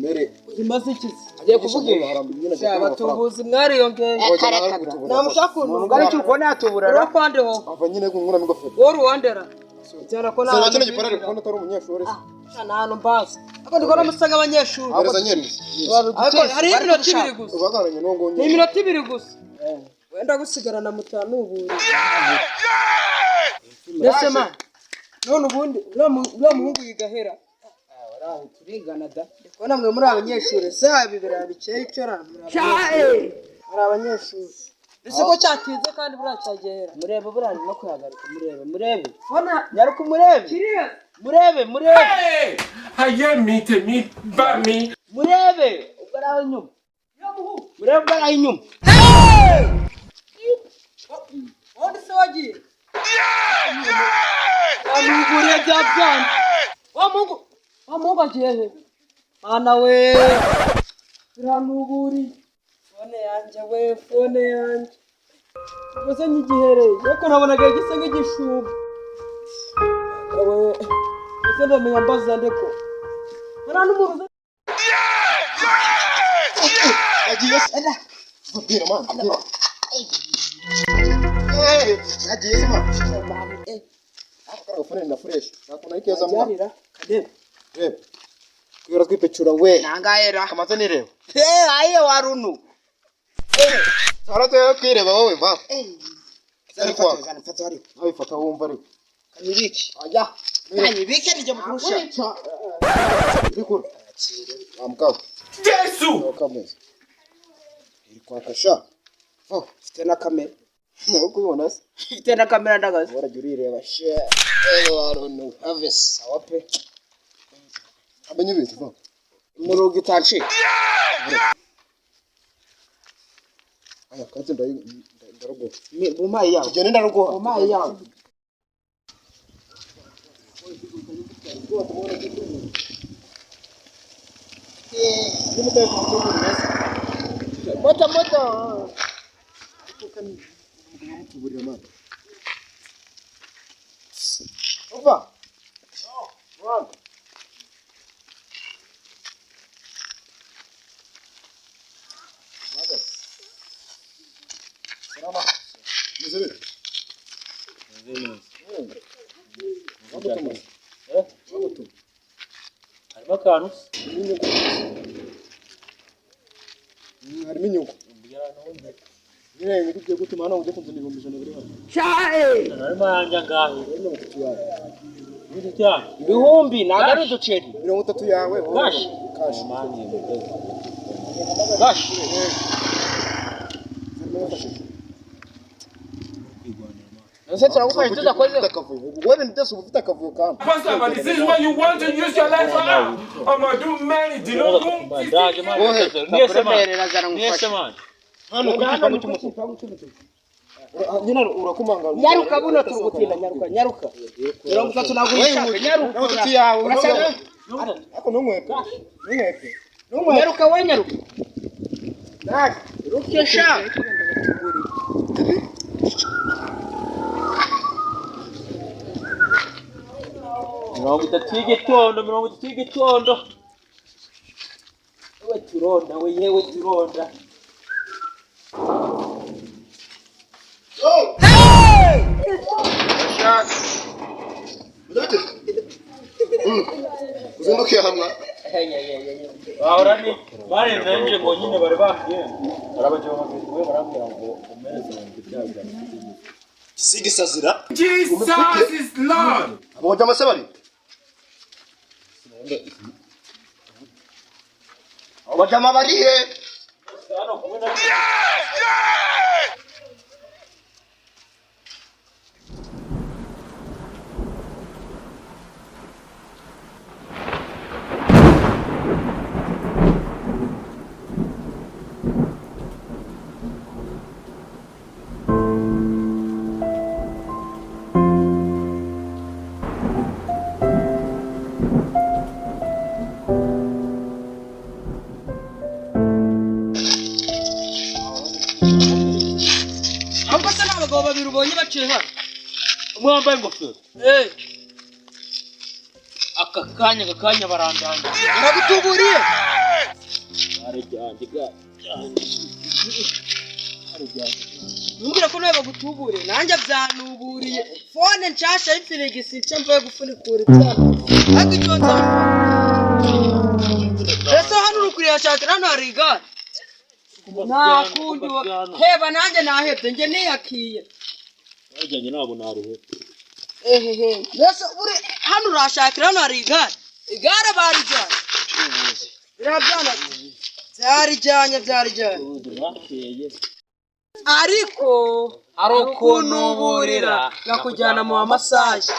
mere imaze iki agiye kuvuga abatubuzi mwari yongeye namushakuntu ngari cyukone atuburara rapande wo ava nyine kunkura migofero wo ruwandera cyana ko na cyane giparare ko atari umunyeshuri cyana hano mbaza ako ndikora musaga abanyeshuri bereza nyene ariko hari iminota ibiri gusa ubagaranye nongo ni iminota ibiri gusa wenda gusigarana mutanu uburi ndetse man none ubundi uriya muhungu yigahera waraho turigana da ndiko namwe muri abanyeshuri sabi birabikeye icora muri abanyeshuri ese ko cyatinze kandi buracyagera murebe burani no kwihagarika murebe bona nyaruko murebe haye mite mi ba mi murebe ubwo araho nyuma murebe ubwo araho inyuma wandi se wagiye amugure byabyan wa mungu agiye he ana we ranuburi fone yanje gusa nyigihereye ariko nabonaga gisa nk'igishubu we ese ndamenya mbaza ndeko hana n'umuntu agiye ada vupira man agiye sima akora ufune na fresh nakona ikeza mwa kadebe rep kwira kwipecura we nangayera kamaze nireba aye warunu Sarate kwireba wowe va Zana abifata wumva ariko kanyibiki oya kanyibiki nije mukurusha bikuru amkaho Yesu kameza iri kwakasha mfite na kamera ukubona se mfite na kamera ndagaze warajya urireba she warunu aves sawape amenye ibintu va murugo itancika aya kanze ndarugo bumaye yawe tugende ndarugo bumaye yawe moto Opa Salama. Mzee. Bakanu harimo inyungu nyine ibintu byo gutuma hano ujye kunzanira ibihumbi 100 biri hano narimo yanja ngaho ibihumbi nagari uduceri 30 yawe kashi Nose turagufasha tudakoze wowe ndetse ufite akavuyo kandi Pastor, but this is what you want to use your life for. I'm gonna do many dinogo. hano kugipamo cy'umutuku nyina urakumanga nyaruka buno turugutinda nyaruka 30 naguhisha nyaruka yawe urashaka ako ntumwepe nyaruka we nyaruka rukesha mirongo itatu y'igitondo we turonda we yewe turonda uzindukiye hamwe bahorani barenze nje ngo nyine bari bambwiye barabagiye we barambwira ngo umereze ibyaga sigisazira Jesus is Lord. aboja amasebari aboja amabarihe hano kumwe na abagabo babiri ubonye baciye hano umwe wambaye ingofero aka kanya barandanga Uragutuburiye? Numbwira ko nawe bagutubure nanjye byanuburiye phone nshasha y'Infinix nce mvuye gufunikura ibyana ariko icyo nzapfa ese hano urukuriye cyatira hano hari igare nakundi heba nanjye nahebye njye niyakiye wajyanye nabo naruhetse mbese uri hano urashakira hano hari igare barijyanye birabyana byarijyanye ariko ukuntu uburira ngakujyana mu masaje